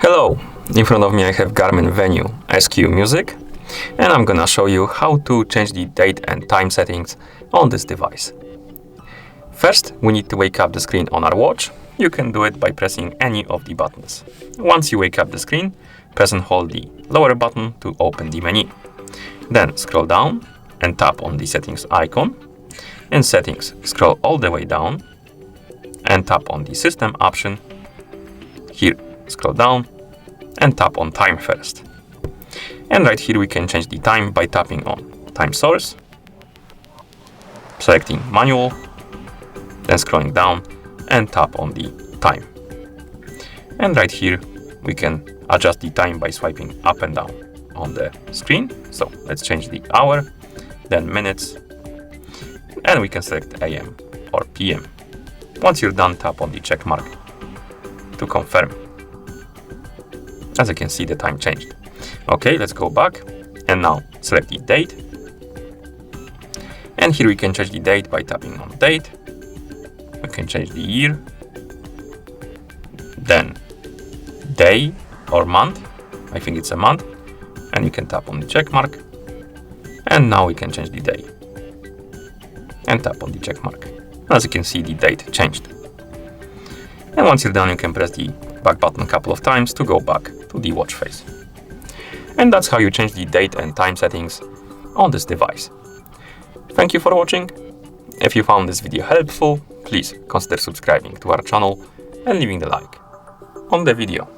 Hello, in front of me I have GARMIN Venu Sq music, and I'm gonna show you how to change the date and time settings on this device. First, we need to wake up the screen on our watch. You can do it by pressing any of the buttons. Once you wake up the screen, press and hold the lower button to open the menu. Then scroll down and tap on the settings icon. In settings, scroll all the way down and tap on the system option. Here, scroll down and tap on time first. And right here we can change the time by tapping on time source, selecting manual, then scrolling down and tap on the time. And right here we can adjust the time by swiping up and down on the screen. So let's change the hour, then minutes, and we can select AM or PM. Once you're done, tap on the check mark to confirm. As you can see, the time changed. Okay, let's go back and now select the date. And here we can change the date by tapping on date. We can change the year, then day or month. I think it's a month. And you can tap on the check mark. And now we can change the day. And tap on the check mark. As you can see, the date changed. And once you're done, you can press the back button a couple of times to go back to the watch face. And that's how you change the date and time settings on this device. Thank you for watching. If you found this video helpful, please consider subscribing to our channel and leaving the like on the video.